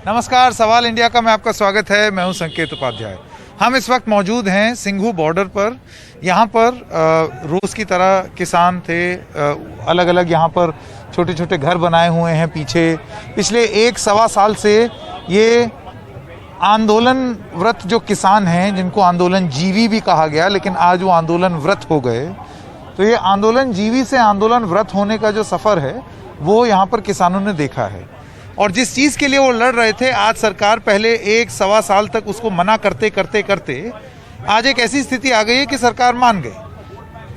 नमस्कार, सवाल इंडिया का मैं आपका स्वागत है। मैं हूं संकेत उपाध्याय। हम इस वक्त मौजूद हैं सिंघू बॉर्डर पर। यहाँ पर रोज़ की तरह किसान थे, अलग अलग यहाँ पर छोटे छोटे घर बनाए हुए हैं पीछे। पिछले 1-1.25 साल से ये आंदोलन व्रत जो किसान हैं, जिनको आंदोलन जीवी भी कहा गया, लेकिन आज वो आंदोलन व्रत हो गए। तो ये आंदोलन जीवी से आंदोलन व्रत होने का जो सफ़र है वो यहाँ पर किसानों ने देखा है। और जिस चीज़ के लिए वो लड़ रहे थे, आज सरकार पहले 1-1.25 साल तक उसको मना करते करते करते आज एक ऐसी स्थिति आ गई है कि सरकार मान गई।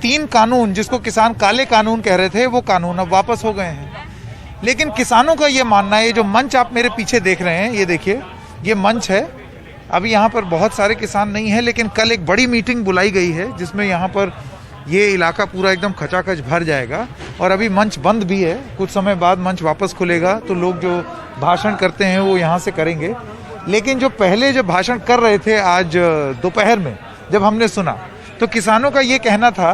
3 कानून जिसको किसान काले कानून कह रहे थे, वो कानून अब वापस हो गए हैं। लेकिन किसानों का ये मानना है, ये जो मंच आप मेरे पीछे देख रहे हैं, ये देखिए, ये मंच है। अभी यहाँ पर बहुत सारे किसान नहीं हैं, लेकिन कल एक बड़ी मीटिंग बुलाई गई है जिसमें यहाँ पर ये इलाका पूरा एकदम खचाखच भर जाएगा। और अभी मंच बंद भी है, कुछ समय बाद मंच वापस खुलेगा तो लोग जो भाषण करते हैं वो यहाँ से करेंगे। लेकिन जो पहले जो भाषण कर रहे थे आज दोपहर में जब हमने सुना, तो किसानों का ये कहना था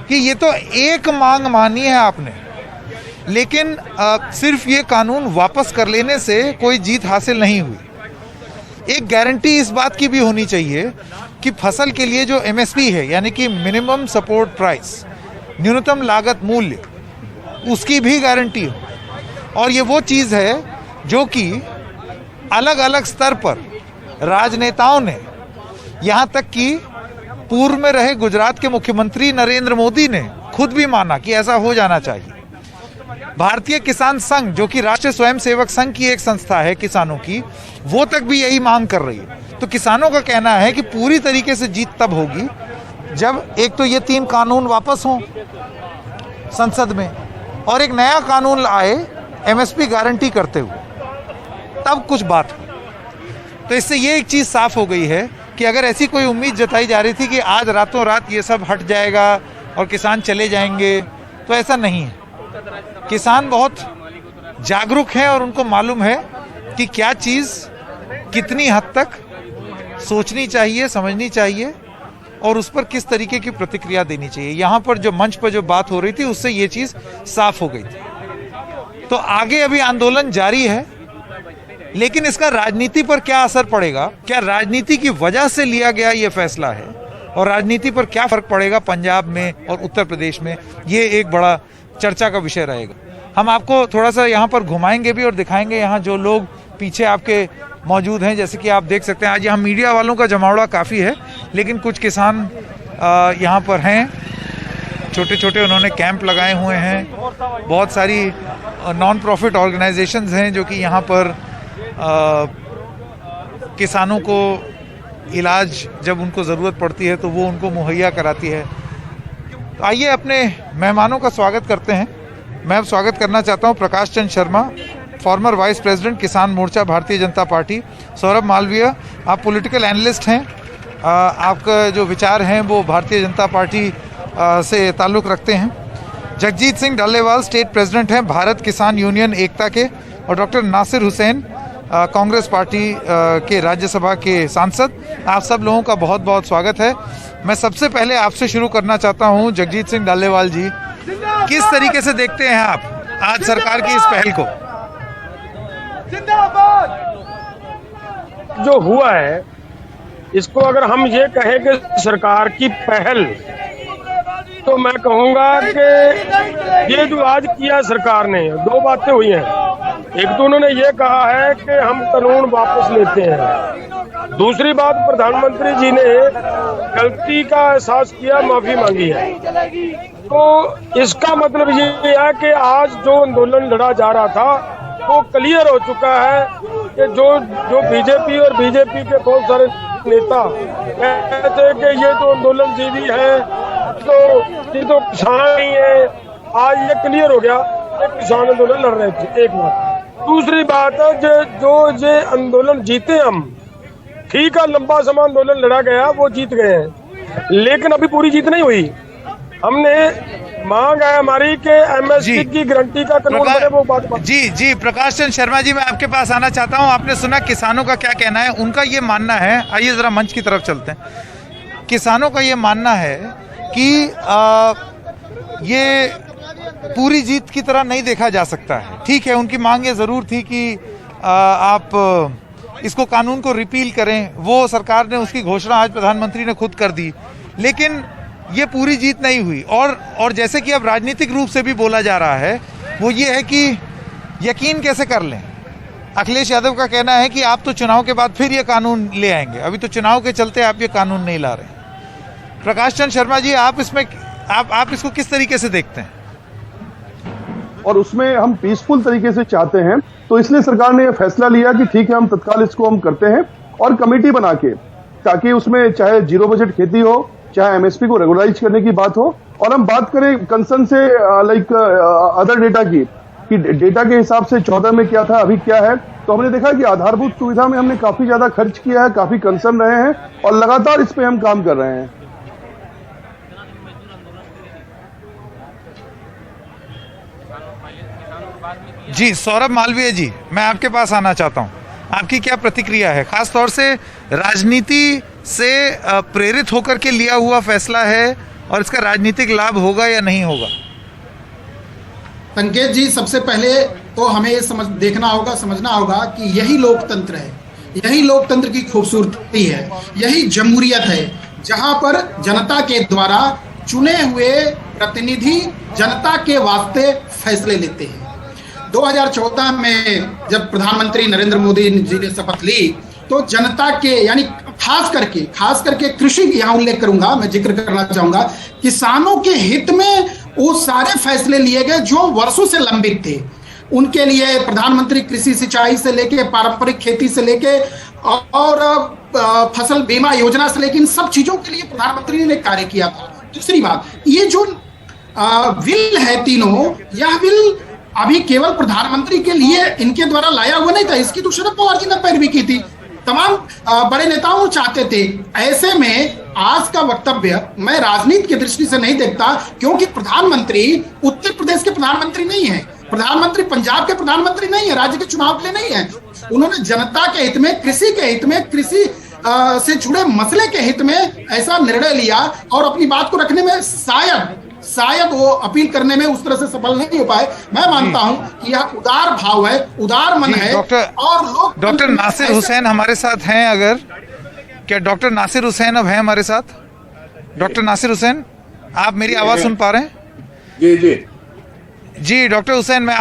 कि ये तो एक मांग मानी है आपने, लेकिन सिर्फ ये कानून वापस कर लेने से कोई जीत हासिल नहीं हुई। एक गारंटी इस बात की भी होनी चाहिए कि फसल के लिए जो MSP है, यानी कि मिनिमम सपोर्ट प्राइस, न्यूनतम लागत मूल्य, उसकी भी गारंटी हो। और ये वो चीज़ है जो कि अलग अलग स्तर पर राजनेताओं ने, यहाँ तक कि पूर्व में रहे गुजरात के मुख्यमंत्री नरेंद्र मोदी ने खुद भी माना कि ऐसा हो जाना चाहिए। भारतीय किसान संघ, जो कि राष्ट्रीय स्वयंसेवक संघ की एक संस्था है किसानों की, वो तक भी यही मांग कर रही है। तो किसानों का कहना है कि पूरी तरीके से जीत तब होगी जब एक तो ये 3 कानून वापस हों संसद में, और एक नया कानून आए MSP गारंटी करते हुए, तब कुछ बात हो। तो इससे ये एक चीज़ साफ हो गई है कि अगर ऐसी कोई उम्मीद जताई जा रही थी कि आज रातों रात ये सब हट जाएगा और किसान चले जाएंगे, तो ऐसा नहीं है। किसान बहुत जागरूक हैं और उनको मालूम है कि क्या चीज़ कितनी हद तक सोचनी चाहिए, समझनी चाहिए, और उस पर किस तरीके की प्रतिक्रिया देनी चाहिए। यहाँ पर जो मंच पर जो बात हो रही थी, उससे ये चीज़ साफ हो गई थी। तो आगे अभी आंदोलन जारी है, लेकिन इसका राजनीति पर क्या असर पड़ेगा, क्या राजनीति की वजह से लिया गया ये फैसला है, और राजनीति पर क्या फर्क पड़ेगा पंजाब में और उत्तर प्रदेश में, ये एक बड़ा चर्चा का विषय रहेगा। हम आपको थोड़ा सा यहाँ पर घुमाएंगे भी और दिखाएंगे यहाँ जो लोग पीछे आपके मौजूद हैं। जैसे कि आप देख सकते हैं, आज यहाँ मीडिया वालों का जमावड़ा काफ़ी है, लेकिन कुछ किसान यहाँ पर हैं, छोटे छोटे उन्होंने कैंप लगाए हुए हैं। बहुत सारी नॉन प्रॉफिट ऑर्गेनाइजेशंस हैं जो कि यहाँ पर किसानों को इलाज जब उनको ज़रूरत पड़ती है तो वो उनको मुहैया कराती है। तो आइए अपने मेहमानों का स्वागत करते हैं। मैं अब स्वागत करना चाहता हूं Prakash Chand Sharma, farmer vice president किसान मोर्चा भारतीय जनता पार्टी। सौरभ मालवीय, आप पॉलिटिकल एनालिस्ट हैं, आपका जो विचार हैं वो भारतीय जनता पार्टी से ताल्लुक़ रखते हैं। जगजीत सिंह डल्लेवाल, स्टेट प्रेसिडेंट हैं भारत किसान यूनियन एकता के। और डॉक्टर नासिर हुसैन, कांग्रेस पार्टी के राज्यसभा के सांसद। आप सब लोगों का बहुत बहुत स्वागत है। मैं सबसे पहले आपसे शुरू करना चाहता हूं, जगजीत सिंह डल्लेवाल जी, किस तरीके से देखते हैं आप आज सरकार की इस पहल को? जो हुआ है, इसको अगर हम ये कहें कि सरकार की पहल, तो मैं कहूंगा कि ये जो आज किया सरकार ने, 2 बातें हुई हैं। एक तो उन्होंने ये कहा है कि हम कानून वापस लेते हैं। दूसरी बात, प्रधानमंत्री जी ने गलती का एहसास किया, माफी मांगी है। तो इसका मतलब ये है कि आज जो आंदोलन लड़ा जा रहा था वो क्लियर हो चुका है कि जो बीजेपी और बीजेपी के बहुत सारे नेता कहते हैं कि ये तो आंदोलन जीवी है, तो ये तो किसान नहीं है, आज ये क्लियर हो गया कि किसान आंदोलन लड़ रहे थे। एक बात। दूसरी बात है, जो ये आंदोलन जीते हम, ठीक है, लंबा समय आंदोलन लड़ा गया, वो जीत गए हैं, लेकिन अभी पूरी जीत नहीं हुई। हमने मांग है हमारी कि MSP की गारंटी का कानून बने, वो बात। जी प्रकाश चंद शर्मा जी, मैं आपके पास आना चाहता हूं। आपने सुना किसानों का क्या कहना है। उनका ये मानना है, आइए जरा मंच की तरफ चलते हैं। किसानों का ये मानना है कि ये पूरी जीत की तरह नहीं देखा जा सकता है। ठीक है, उनकी मांग ये ज़रूर थी कि आप इसको कानून को रिपील करें, वो सरकार ने उसकी घोषणा आज प्रधानमंत्री ने खुद कर दी, लेकिन ये पूरी जीत नहीं हुई। और जैसे कि अब राजनीतिक रूप से भी बोला जा रहा है, वो ये है कि यकीन कैसे कर लें। अखिलेश यादव का कहना है कि आप तो चुनाव के बाद फिर ये कानून ले आएंगे, अभी तो चुनाव के चलते आप ये कानून नहीं ला रहे। प्रकाश चंद शर्मा जी, आप इसमें आप इसको किस तरीके से देखते हैं? और उसमें हम पीसफुल तरीके से चाहते हैं, तो इसलिए सरकार ने यह फैसला लिया कि ठीक है, हम तत्काल इसको हम करते हैं और कमेटी बना के, ताकि उसमें चाहे जीरो बजट खेती हो, चाहे एमएसपी को रेगुलराइज करने की बात हो, और हम बात करें कंसर्न से लाइक अदर डेटा की, कि डेटा के हिसाब से 14 में क्या था, अभी क्या है, तो हमने देखा कि आधारभूत सुविधा में हमने काफी ज्यादा खर्च किया है, काफी कंसर्न रहे हैं और लगातार इस पे हम काम कर रहे हैं। जी सौरभ मालवीय जी, मैं आपके पास आना चाहता हूं, आपकी क्या प्रतिक्रिया है? खास तौर से राजनीति से प्रेरित होकर के लिया हुआ फैसला है और इसका राजनीतिक लाभ होगा या नहीं होगा? संकेत जी, सबसे पहले तो हमें ये समझना होगा कि यही लोकतंत्र है, यही लोकतंत्र की खूबसूरती है, यही जमहूरियत है, जहां पर जनता के द्वारा चुने हुए प्रतिनिधि जनता के वास्ते फैसले लेते हैं। 2014 में जब प्रधानमंत्री नरेंद्र मोदी जी ने शपथ ली, तो जनता के यानी खास करके कृषि, यहाँ उल्लेख करूंगा, मैं जिक्र करना चाहूंगा, किसानों के हित में वो सारे फैसले लिए गए जो वर्षों से लंबित थे। उनके लिए प्रधानमंत्री कृषि सिंचाई से लेके, पारंपरिक खेती से लेके और फसल बीमा योजना से लेके, इन सब चीजों के लिए प्रधानमंत्री ने कार्य किया था। दूसरी बात, ये जो बिल है तीनों, यह बिल अभी केवल प्रधानमंत्री के लिए इनके द्वारा लाया हुआ नहीं था, इसकी तो शरद पवार जी ने पैरवी की थी, तमाम बड़े नेताओं चाहते थे। ऐसे में आज का वक्तव्य मैं राजनीति की दृष्टि से नहीं देखता, क्योंकि प्रधानमंत्री उत्तर प्रदेश के प्रधानमंत्री नहीं है, प्रधानमंत्री पंजाब के प्रधानमंत्री नहीं है, राज्य के चुनाव के लिए नहीं है। उन्होंने जनता के हित में, कृषि के हित में, कृषि से जुड़े मसले के हित में ऐसा निर्णय लिया और अपनी बात को रखने में शायद वो अपील करने में उस तरह से सफल नहीं हो पाए। मैं मानता हूं कि यह उदार भाव है, उदार मन है। और लोग डॉक्टर नासिर हुसैन हमारे साथ हैं, अगर क्या डॉक्टर नासिर हुसैन अब हैं हमारे साथ? डॉक्टर नासिर हुसैन, आप मेरी आवाज सुन पा रहे हैं? जी जी जी डॉक्टर हुसैन, मैं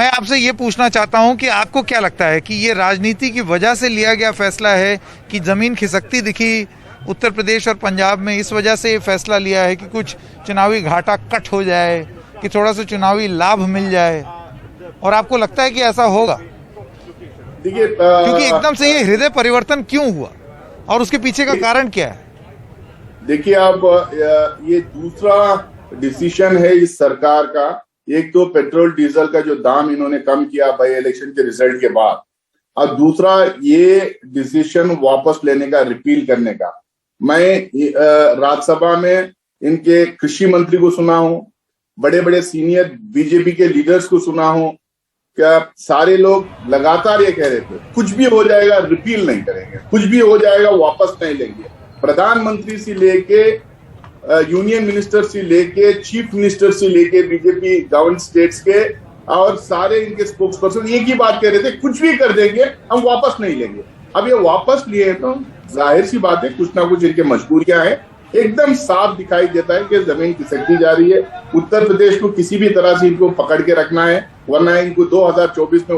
आपसे ये पूछना चाहता हूं कि आपको क्या लगता है कि ये राजनीति की वजह से लिया गया फैसला है कि जमीन खिसकती दिखी उत्तर प्रदेश और पंजाब में, इस वजह से ये फैसला लिया है कि कुछ चुनावी घाटा कट हो जाए, कि थोड़ा सा चुनावी लाभ मिल जाए, और आपको लगता है कि ऐसा होगा? देखिए, क्योंकि एकदम से ये हृदय परिवर्तन क्यों हुआ और उसके पीछे का कारण क्या है? देखिए, अब ये दूसरा डिसीजन है इस सरकार का। एक तो पेट्रोल डीजल का जो दाम इन्होंने कम किया बाई इलेक्शन के रिजल्ट के बाद, और दूसरा ये डिसीजन वापस लेने का, रिपील करने का। मैं राज्यसभा में इनके कृषि मंत्री को सुना हूं, बड़े बड़े सीनियर बीजेपी के लीडर्स को सुना हूं, क्या सारे लोग लगातार ये कह रहे थे कुछ भी हो जाएगा रिपील नहीं करेंगे, कुछ भी हो जाएगा वापस नहीं लेंगे। प्रधानमंत्री से लेके यूनियन मिनिस्टर से लेके चीफ मिनिस्टर से लेके बीजेपी गवर्न स्टेट्स के और सारे इनके स्पोक्स पर्सन एक ही बात कह रहे थे, कुछ भी कर देंगे, हम वापस नहीं लेंगे। अब ये वापस लिए तो जाहिर सी बात है कुछ ना कुछ इनके मजबूरियां हैं। एकदम साफ दिखाई देता है कि जमीन खिसकती जा रही है। उत्तर प्रदेश को किसी भी तरह से इनको पकड़ के रखना है, वरना इनको 2024 में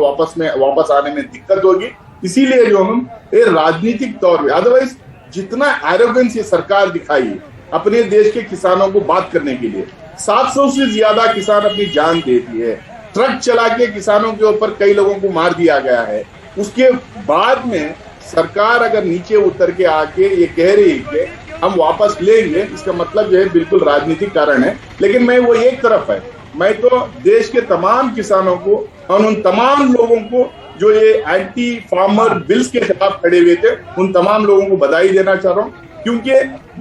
वापस आने में दिक्कत होगी। इसीलिए जो हम ये राजनीतिक तौर पे, अदरवाइज जितना एरोगेंस ये सरकार दिखाई अपने देश के किसानों को बात करने के लिए, 700 से ज्यादा किसान अपनी जान देती है, ट्रक चला के किसानों के ऊपर कई लोगों को मार दिया गया है। उसके बाद में सरकार अगर नीचे उतर के आके ये कह रही है कि हम वापस लेंगे, इसका मतलब जो है बिल्कुल राजनीतिक कारण है। लेकिन मैं वो एक तरफ है, मैं तो देश के तमाम किसानों को और उन तमाम लोगों को जो ये एंटी फार्मर बिल्स के खिलाफ खड़े हुए थे, उन तमाम लोगों को बधाई देना चाह रहा हूँ, क्योंकि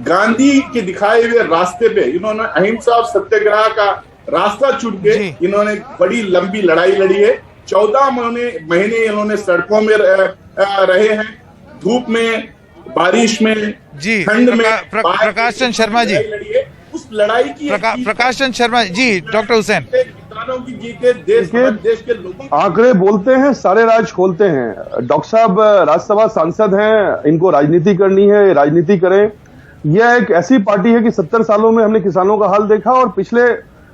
गांधी के दिखाए हुए रास्ते पे इन्होंने अहिंसा और सत्याग्रह का रास्ता चुन के इन्होंने बड़ी लंबी लड़ाई लड़ी है। 14 महीने इन्होंने सड़कों में रहे हैं, धूप में, बारिश में, ठंड में। प्रकाश चंद शर्मा जी, उस लड़ाई की प्रकाश चंद शर्मा जी, डॉक्टर हुसैन किसानों की जीत है, देश के लोगों। आंकड़े बोलते हैं, सारे राज खोलते हैं। डॉक्टर साहब राज्यसभा सांसद हैं, इनको राजनीति करनी है, राजनीति करें। यह एक ऐसी पार्टी है कि 70 सालों में हमने किसानों का हाल देखा और पिछले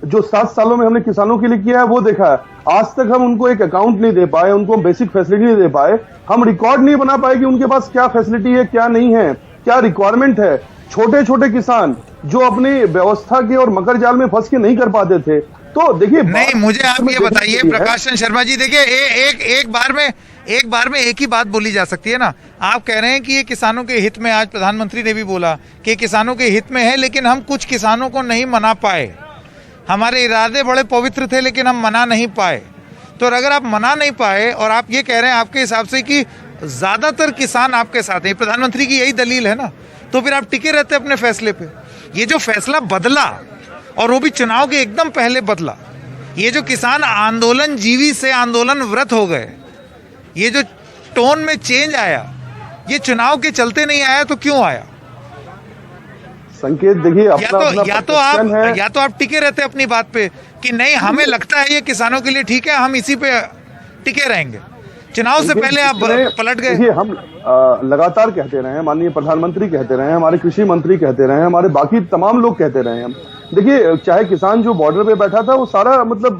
जो 7 सालों में हमने किसानों के लिए किया है वो देखा है। आज तक हम उनको एक अकाउंट नहीं दे पाए, उनको बेसिक फैसिलिटी नहीं दे पाए, हम रिकॉर्ड नहीं बना पाए कि उनके पास क्या फैसिलिटी है, क्या नहीं है, क्या रिक्वायरमेंट है। छोटे छोटे किसान जो अपनी व्यवस्था के और मकर जाल में फंस के नहीं कर पाते थे। तो देखिए, नहीं, मुझे आप ये बताइए प्रकाश चंद शर्मा जी, देखिए एक बार में एक ही बात बोली जा सकती है ना। आप कह रहे हैं कि ये किसानों के हित में, आज प्रधानमंत्री ने भी बोला कि किसानों के हित में है, लेकिन हम कुछ किसानों को नहीं मना पाए। हमारे इरादे बड़े पवित्र थे लेकिन हम मना नहीं पाए। तो अगर आप मना नहीं पाए और आप ये कह रहे हैं आपके हिसाब से कि ज्यादातर किसान आपके साथ हैं, प्रधानमंत्री की यही दलील है ना, तो फिर आप टिके रहते अपने फैसले पे। ये जो फैसला बदला और वो भी चुनाव के एकदम पहले बदला, ये जो किसान आंदोलन जीवी से आंदोलन व्रत हो गए, ये जो टोन में चेंज आया, ये चुनाव के चलते नहीं आया तो क्यों आया? संकेत देखिए, या तो आप टिके रहते अपनी बात पे कि नहीं हमें लगता है ये किसानों के लिए ठीक है, हम इसी पे टिके रहेंगे। चुनाव से पहले आप पलट गए। देखिए, हम लगातार कहते रहे हैं, माननीय प्रधानमंत्री कहते रहे हैं, हमारे कृषि मंत्री कहते रहे हैं, हमारे बाकी तमाम लोग कहते रहे हैं। देखिए, चाहे किसान जो बॉर्डर पे बैठा था वो सारा मतलब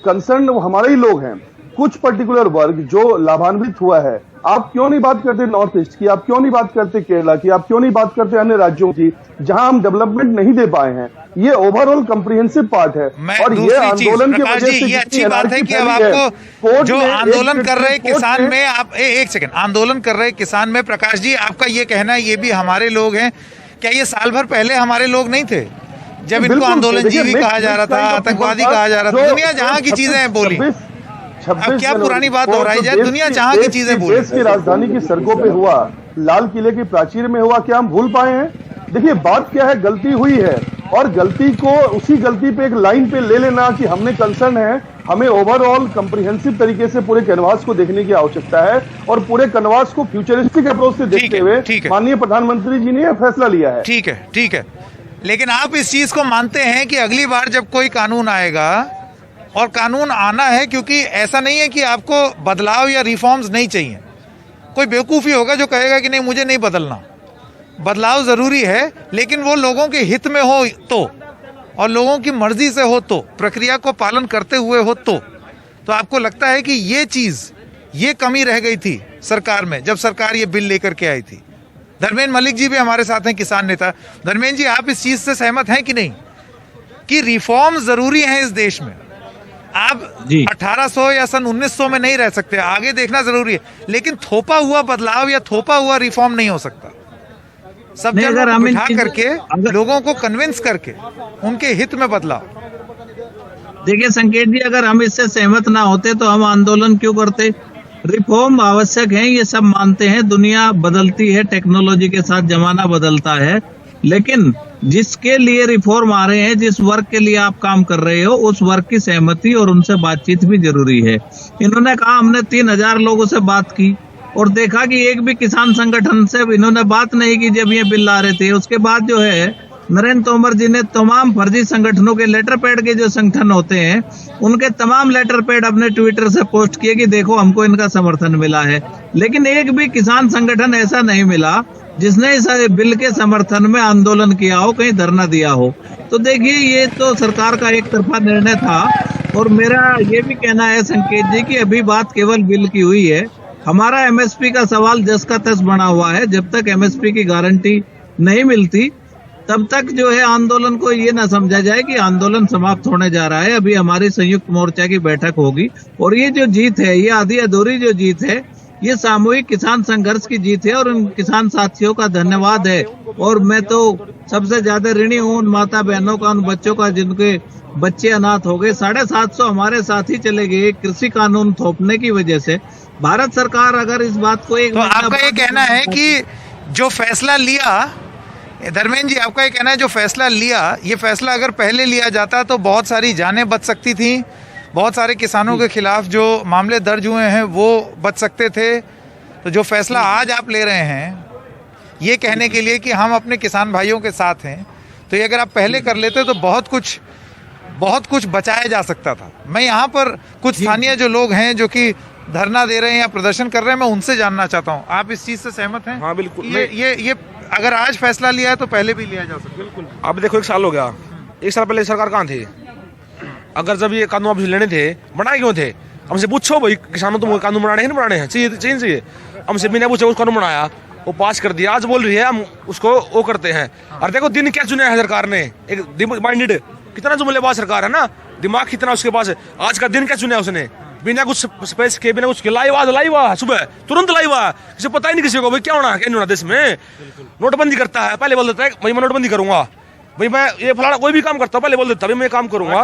कंसर्न हमारे ही लोग हैं। कुछ पर्टिकुलर वर्ग जो लाभान्वित हुआ है, आप क्यों नहीं बात करते नॉर्थ ईस्ट की, आप क्यों नहीं बात करते केरला की, आप क्यों नहीं बात करते अन्य राज्यों की जहां हम डेवलपमेंट नहीं दे पाए हैं? ये ओवरऑल कंप्रिहेंसिव पार्ट है। और ये आंदोलन की वजह से ये अच्छी बात है कि अब आपको जो आंदोलन कर रहे किसान में, आप एक सेकंड, आंदोलन कर रहे किसान में प्रकाश जी, आपका ये कहना है ये भी हमारे लोग हैं, क्या ये साल भर पहले हमारे लोग नहीं थे जब इनको आंदोलन जीवी कहा जा रहा था, आतंकवादी कहा जा रहा था? दुनिया जहां की चीजें बोली, अब क्या पुरानी बात हो रही है? दुनिया जहां की चीजें बोली, देश की राजधानी की सड़कों पे हुआ, लाल किले की प्राचीर में हुआ, क्या हम भूल पाए हैं? देखिए, बात क्या है, गलती हुई है और गलती को उसी गलती पे एक लाइन पे ले लेना कि हमने कंसर्न है, हमें ओवरऑल कंप्रिहेंसिव तरीके से पूरे कैनवास को देखने की आवश्यकता है और पूरे कैनवास को फ्यूचरिस्टिक अप्रोच से देखते हुए माननीय प्रधानमंत्री जी ने यह फैसला लिया है। ठीक है, लेकिन आप इस चीज को मानते हैं कि अगली बार जब कोई कानून आएगा, और कानून आना है क्योंकि ऐसा नहीं है कि आपको बदलाव या रिफॉर्म्स नहीं चाहिए। कोई बेवकूफ़ी होगा जो कहेगा कि नहीं मुझे नहीं बदलना, बदलाव ज़रूरी है, लेकिन वो लोगों के हित में हो तो, और लोगों की मर्जी से हो तो, प्रक्रिया को पालन करते हुए हो तो आपको लगता है कि ये चीज़, ये कमी रह गई थी सरकार में जब सरकार ये बिल लेकर के आई थी। धर्मेंद्र मलिक जी भी हमारे साथ हैं, किसान नेता। धर्मेंद्र जी, आप इस चीज़ से सहमत हैं कि नहीं कि रिफॉर्म ज़रूरी हैं इस देश में? आप 1800 या सन 1900 में नहीं रह सकते, आगे देखना जरूरी है, लेकिन थोपा हुआ बदलाव या थोपा हुआ रिफॉर्म नहीं हो सकता। सब जगह बिठा करके लोगों को कन्विंस करके उनके हित में बदलाव। देखिए संकेत जी, अगर हम इससे सहमत ना होते तो हम आंदोलन क्यों करते? रिफॉर्म आवश्यक है, ये सब मानते हैं, दुनिया बदलती है, टेक्नोलॉजी के साथ जमाना बदलता है, लेकिन जिसके लिए रिफॉर्म आ रहे हैं, जिस वर्ग के लिए आप काम कर रहे हो, उस वर्ग की सहमति और उनसे बातचीत भी जरूरी है। इन्होंने कहा हमने 3000 लोगों से बात की और देखा कि एक भी किसान संगठन से इन्होंने बात नहीं की जब ये बिल ला रहे थे। उसके बाद जो है नरेंद्र तोमर जी ने तमाम फर्जी संगठनों के लेटर पैड के जो संगठन होते हैं, उनके तमाम लेटर पैड अपने ट्विटर से पोस्ट किए कि देखो हमको इनका समर्थन मिला है, लेकिन एक भी किसान संगठन ऐसा नहीं मिला जिसने इस बिल के समर्थन में आंदोलन किया हो, कहीं धरना दिया हो। तो देखिए, ये तो सरकार का एक तरफा निर्णय था। और मेरा ये भी कहना है संकेत जी कि अभी बात केवल बिल की हुई है, हमारा एमएसपी का सवाल जस का तस बना हुआ है। जब तक एमएसपी की गारंटी नहीं मिलती तब तक जो है आंदोलन को ये ना समझा जाए कि आंदोलन समाप्त होने जा रहा है। अभी हमारी संयुक्त मोर्चा की बैठक होगी और ये जो जीत है, ये आधी अधूरी जो जीत है, ये सामूहिक किसान संघर्ष की जीत है और उन किसान साथियों का धन्यवाद है। और मैं तो सबसे ज्यादा ऋणी हूँ उन माता बहनों का, उन बच्चों का जिनके बच्चे अनाथ हो गए। 750 हमारे साथी चले गए कृषि कानून थोपने की वजह से। भारत सरकार अगर इस बात को एक, तो आपका ये कहना है कि जो फैसला लिया, धर्मेंद्र जी आपका ये कहना है जो फैसला लिया, ये फैसला अगर पहले लिया जाता तो बहुत सारी जानें बच सकती थी, बहुत सारे किसानों के खिलाफ जो मामले दर्ज हुए हैं वो बच सकते थे। तो जो फैसला आज आप ले रहे हैं ये कहने के लिए कि हम अपने किसान भाइयों के साथ हैं, तो ये अगर आप पहले कर लेते तो बहुत कुछ बहुत कुछ बचाया जा सकता था। मैं यहाँ पर कुछ स्थानीय जो लोग हैं जो कि धरना दे रहे हैं या प्रदर्शन कर रहे हैं, मैं उनसे जानना चाहता हूँ, आप इस चीज से सहमत हैं? हाँ बिल्कुल। ये अगर आज फैसला लिया है तो पहले भी लिया जा सकता। बिल्कुल। अब देखो 1 साल हो गया, 1 साल पहले सरकार कहाँ थे? अगर जब ये कानून वापस लेने थे, बनाए क्यों थे? हमसे पूछो भाई, किसानों तुम कानून बनाने हैं नहीं बनाने हैं? चाहिए। हमसे बिना पूछे उस कानून बनाया, वो पास कर दिया, आज बोल रही है हम उसको वो करते हैं। और देखो दिन क्या चुना है सरकार ने, एक माइंडेड, कितना जुमलेबाज सरकार है ना, दिमाग कितना उसके पास है। आज का दिन क्या चुना है उसने, बिना कुछ स्पेस के, बिना कुछ लाइवा सुबह तुरंत लाइवा, किसी पता ही नहीं किसी को भाई क्या होना क्या नहीं होना देश में। नोटबंदी करता है, पहले बोल देता है भाई मैं नोटबंदी करूंगा, भाई मैं ये फलाना कोई भी काम करता हूँ, पहले बोल देता भाई मैं काम करूंगा।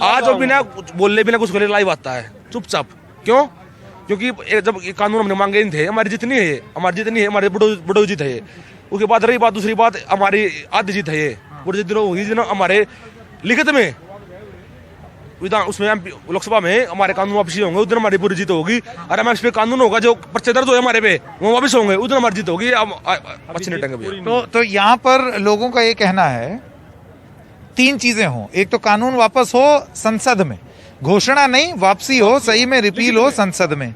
आज और बिना बोलने बिना कुछ करे लाइव आता है चुपचाप। क्यों? क्योंकि जब ये कानून हमने मांगे थे, हमारी जितनी है हमारे बड़ो जीत है। उसके बाद रही बात, दूसरी बात हमारी आधी जीत है, ये बड़ी जीत होगी हमारे लिखित में विधान, उसमें लोकसभा में हमारे कानून वापसी होंगे, उधर हमारी पूरी जीत होगी। और हमारे इस पे कानून होगा जो पर्चे दर्ज हो हमारे पे, वो वापस होंगे, उधर हमारी जीत होगी। अच्छे नहीं टंगे। तो यहाँ पर लोगों का ये कहना है 3 चीजें हों, एक तो कानून वापस हो संसद में, घोषणा नहीं, वापसी हो, सही में रिपील हो संसद में।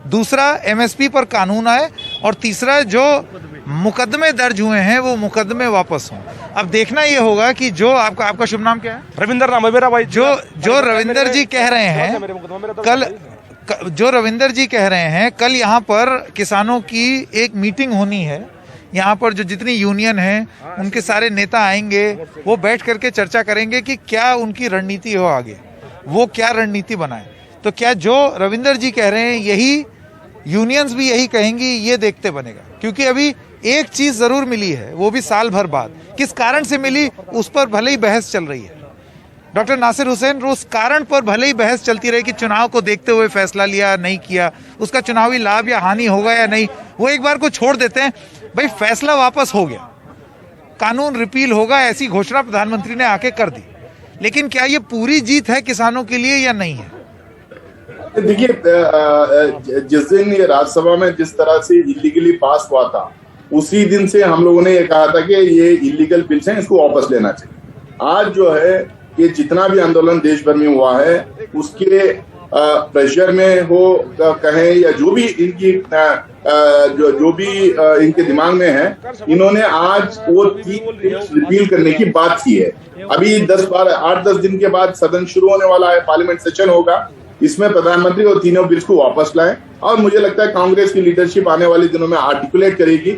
दूसरा एमएसपी पर कानून आए, और तीसरा जो मुकदमे दर्ज हुए हैं वो मुकदमे वापस हों। अब देखना ये होगा कि जो आपका शुभ नाम क्या है? रविंदर नाम है मेरा भाई। जो रविंदर जी कह रहे हैं कल यहाँ पर किसानों की एक मीटिंग होनी है। यहाँ पर जो जितनी यूनियन है उनके सारे नेता आएंगे, वो बैठ करके चर्चा करेंगे कि क्या उनकी रणनीति हो आगे, वो क्या रणनीति बनाए। तो क्या जो रविंदर जी कह रहे हैं यही यूनियंस भी यही कहेंगी, ये देखते बनेगा। क्योंकि अभी एक चीज जरूर मिली है, वो भी साल भर बाद, किस कारण से मिली उस पर भले ही बहस चल रही है। डॉक्टर नासिर हुसैन, उस कारण पर भले ही बहस चलती रही कि चुनाव को देखते हुए फैसला लिया नहीं किया, उसका चुनावी लाभ या हानि होगा या नहीं, वो एक बार को छोड़ देते हैं। भाई फैसला वापस हो गया, कानून रिपील होगा, ऐसी घोषणा प्रधानमंत्री ने आके कर दी। लेकिन क्या ये पूरी जीत है किसानों के लिए या नहीं है? देखिए, जिस दिन ये राज्यसभा में जिस तरह से इलीगली पास हुआ था, उसी दिन से हम लोगों ने ये कहा था कि ये इलीगल बिल्स हैं, इसको वापस लेना चाहिए। आज जो है ये जितना भी आंदोलन देश भर में हुआ है, उसके प्रेशर में हो कहें या जो भी इनकी जो भी इनके दिमाग में है, इन्होंने आज वो 3 बिल्स रिपील करने की बात की है। अभी 8-10 दिन के बाद सदन शुरू होने वाला है, पार्लियामेंट सेशन होगा, इसमें प्रधानमंत्री और तीनों बिल्स को वापस लाएं। और मुझे लगता है कांग्रेस की लीडरशिप आने वाले दिनों में आर्टिकुलेट करेगी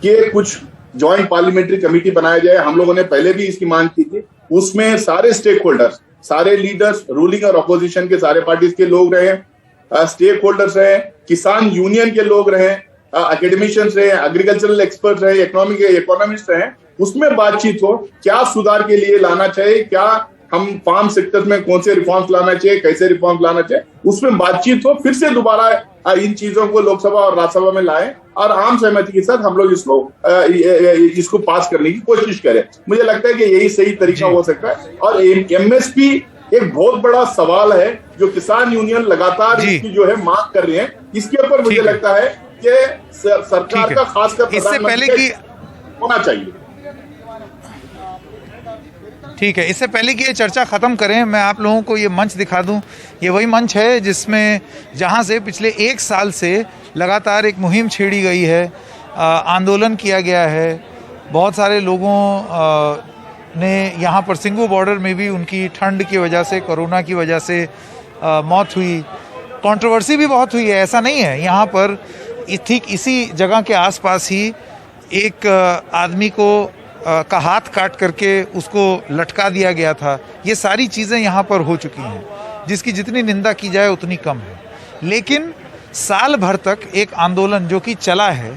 कि कुछ ज्वाइंट पार्लियामेंट्री कमेटी बनाया जाए। हम लोगों ने पहले भी इसकी मांग की थी, उसमें सारे स्टेक होल्डर्स, सारे लीडर्स, रूलिंग और अपोजिशन के सारे पार्टीज के लोग रहे, स्टेक होल्डर्स रहे, किसान यूनियन के लोग रहे, एकेडमिशियंस रहे, एग्रीकल्चरल एक्सपर्ट रहे, इकोनॉमिस्ट रहे, उसमें बातचीत हो क्या सुधार के लिए लाना चाहिए, क्या हम फार्म सेक्टर में कौन से रिफॉर्म्स लाना चाहिए, कैसे रिफॉर्म्स लाना चाहिए, उसमें बातचीत हो, फिर से दोबारा इन चीजों को लोकसभा और राज्यसभा में लाएं और आम सहमति के साथ हम लोग इसको पास करने की कोशिश करें। मुझे लगता है कि यही सही तरीका हो सकता है। और एमएसपी एक बहुत बड़ा सवाल है जो किसान यूनियन लगातार इसकी जो है मांग कर रहे हैं। इसके ऊपर मुझे लगता है कि सरकार का खासकर इससे पहले की होना चाहिए। ठीक है, इससे पहले कि ये चर्चा खत्म करें, मैं आप लोगों को ये मंच दिखा दूं। ये वही मंच है जिसमें जहां से पिछले 1 साल से लगातार एक मुहिम छेड़ी गई है, आंदोलन किया गया है। बहुत सारे लोगों ने यहाँ पर सिंघू बॉर्डर में भी उनकी ठंड की वजह से, कोरोना की वजह से मौत हुई। कंट्रोवर्सी भी बहुत हुई है, ऐसा नहीं है। यहाँ पर ठीक इसी जगह के आसपास ही एक आदमी को का हाथ काट करके उसको लटका दिया गया था। ये सारी चीज़ें यहाँ पर हो चुकी हैं, जिसकी जितनी निंदा की जाए उतनी कम है। लेकिन साल भर तक एक आंदोलन जो कि चला है,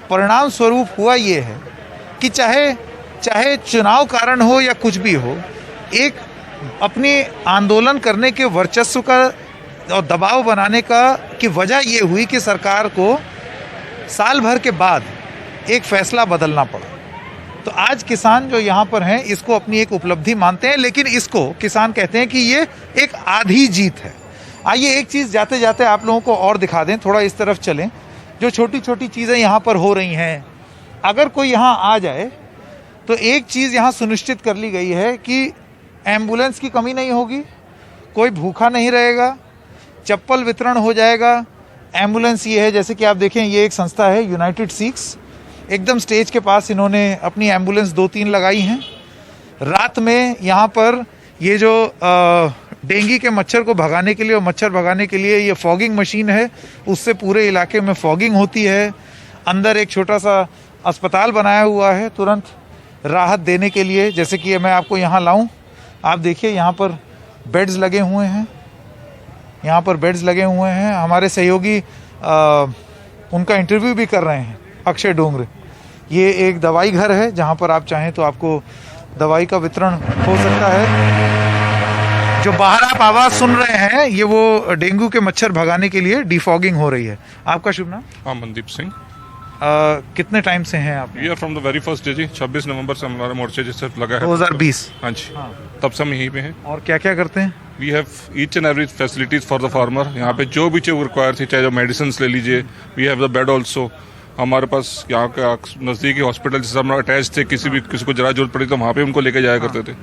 परिणाम स्वरूप हुआ ये है कि चाहे चुनाव कारण हो या कुछ भी हो, एक अपने आंदोलन करने के वर्चस्व का और दबाव बनाने का की वजह ये हुई कि सरकार को साल भर के बाद एक फैसला बदलना पड़ा। तो आज किसान जो यहाँ पर हैं इसको अपनी एक उपलब्धि मानते हैं, लेकिन इसको किसान कहते हैं कि ये एक आधी जीत है। आइए एक चीज़ जाते जाते आप लोगों को और दिखा दें, थोड़ा इस तरफ चलें। जो छोटी छोटी चीज़ें यहाँ पर हो रही हैं, अगर कोई यहाँ आ जाए तो एक चीज़ यहाँ सुनिश्चित कर ली गई है कि एम्बुलेंस की कमी नहीं होगी, कोई भूखा नहीं रहेगा, चप्पल वितरण हो जाएगा। एम्बुलेंस ये है, जैसे कि आप देखें, ये एक संस्था है यूनाइटेड सिक्स, एकदम स्टेज के पास इन्होंने अपनी एम्बुलेंस 2-3 लगाई हैं। रात में यहाँ पर ये जो डेंगू के मच्छर को भगाने के लिए और मच्छर भगाने के लिए ये फॉगिंग मशीन है, उससे पूरे इलाके में फॉगिंग होती है। अंदर एक छोटा सा अस्पताल बनाया हुआ है तुरंत राहत देने के लिए। जैसे कि मैं आपको यहाँ लाऊं, आप देखिए यहाँ पर बेड्स लगे हुए हैं, यहाँ पर बेड्स लगे हुए हैं। हमारे सहयोगी उनका इंटरव्यू भी कर रहे हैं, अक्षय डोंगरे। ये एक दवाई घर है जहाँ पर आप चाहें तो आपको दवाई का वितरण हो सकता है। जो बाहर आप आवाज़ सुन रहे हैं, ये वो डेंगू के मच्छर भगाने के लिए डिफॉगिंग हो रही है। आपका शुभ नाम? अमनदीप सिंह। कितने टाइम से हैं आप? We are from the very first day जी। 26 नवंबर से हमारा मोर्चा जिससे लगा है 2020। हाँ जी, तब से हम यहीं पे हैं। और क्या क्या करते हैं? We have each and every facilities for the farmer. यहाँ पे जो भी चीज़ रिक्वायर थी, चाहे जो मेडिसिन ले लीजिए, we have the bed also. हमारे पास यहाँ का नज़दीकी हॉस्पिटल जिससे हम अटैच थे, किसी को जरा जरूरत पड़ी तो वहाँ पे उनको लेके जाया करते थे।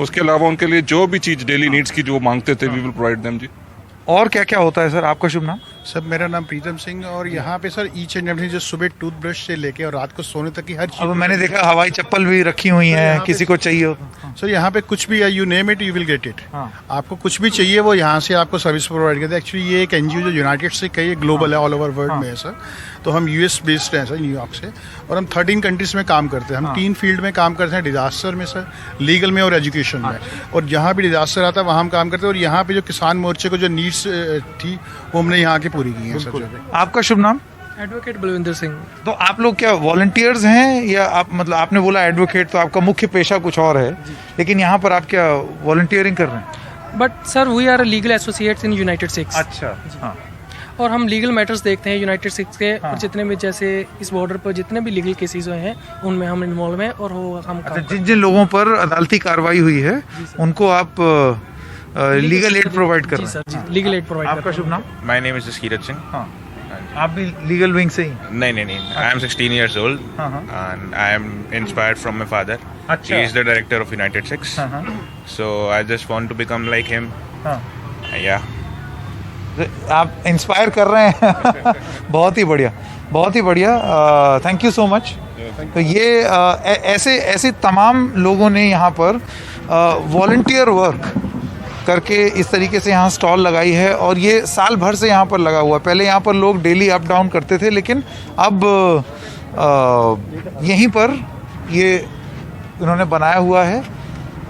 उसके अलावा उनके लिए जो भी चीज़ डेली नीड्स की जो मांगते थे, वी विल प्रोवाइड देम जी। और क्या क्या होता है सर? आपका शुभ नाम? सर मेरा नाम प्रीतम सिंह, और यहाँ पे सर ईच एंड एवरी, जो सुबह टूथब्रश से लेके और रात को सोने तक की हर चीज। अब मैंने देखा हवाई चप्पल भी रखी हुई है, किसी को चाहिए हो तो। सर यहाँ पे कुछ भी, you name it you will get it. आपको कुछ भी चाहिए वो यहाँ से आपको सर्विस प्रोवाइड करते हैं। एक्चुअली ये एक एनजीओ जो यूनाइटेड से कई ग्लोबल है, ऑल ओवर वर्ल्ड में है सर। तो हम यूएस बेस्ड हैं सर, न्यूयॉर्क से, और हम 13 कंट्रीज में काम करते हैं। हम 3 फील्ड में काम करते हैं, डिजास्टर में सर, लीगल में और एजुकेशन में। और जहाँ भी डिजास्टर आता है वहाँ हम काम करते हैं। और यहाँ पे जो किसान मोर्चे को जो नीड्स थी वो हमने यहाँ की पूरी की है सर। आपका शुभ नाम? एडवोकेट बलविंदर सिंह। तो आप लोग क्या वॉलंटियर्स हैं, या आप, मतलब आपने बोला एडवोकेट, तो आपका मुख्य पेशा कुछ और है, लेकिन यहाँ पर आप क्या वॉलंटियरिंग कर रहे हैं? But sir we are legal associates in United Sikhs. अच्छा, हाँ। और हम लीगल मैटर्स देखते हैं यूनाइटेड सिक्स के। और जितने भी, जैसे इस बॉर्डर पर जितने भी लीगल केसेस हुए हैं उनमें हम इन्वॉल्व हैं। और वो हम जिन जिन लोगों पर अदालती कार्रवाई हुई है उनको आप लीगल एड प्रोवाइड कर रहे हैं? Legal aid provide. आपका शुभ नाम? My name is Kirat Singh. हाँ, आप भी लीगल विंग से ही? नहीं, I am 16 years old and I am inspired from my father. अच्छा। He is the director of United Six. So I just want to become like him. Yeah. आप inspire कर रहे हैं। बहुत ही बढ़िया, बहुत ही बढ़िया। Thank you so much. तो ये ऐसे तमाम लोगों ने यहाँ पर वॉलंटियर वर्क करके इस तरीके से यहाँ स्टॉल लगाई है, और ये साल भर से यहाँ पर लगा हुआ है। पहले यहाँ पर लोग डेली अप डाउन करते थे, लेकिन अब यहीं पर ये इन्होंने बनाया हुआ है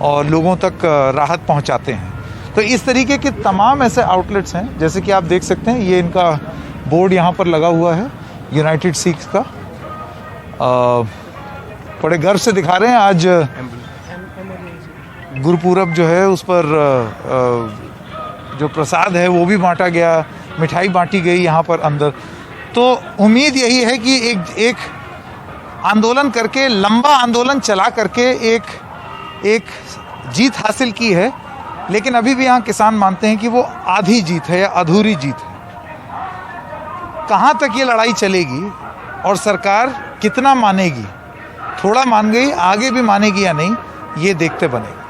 और लोगों तक राहत पहुँचाते हैं। तो इस तरीके के तमाम ऐसे आउटलेट्स हैं, जैसे कि आप देख सकते हैं, ये इनका बोर्ड यहाँ पर लगा हुआ है यूनाइटेड सिक्स का। बड़े गर्व से दिखा रहे हैं। आज गुरुपूरब जो है उस पर जो प्रसाद है वो भी बांटा गया, मिठाई बांटी गई यहाँ पर अंदर। तो उम्मीद यही है कि एक आंदोलन करके, लंबा आंदोलन चला करके एक जीत हासिल की है, लेकिन अभी भी यहाँ किसान मानते हैं कि वो आधी जीत है या अधूरी जीत है। कहाँ तक ये लड़ाई चलेगी और सरकार कितना मानेगी, थोड़ा मान गई, आगे भी मानेगी या नहीं, ये देखते बनेगा।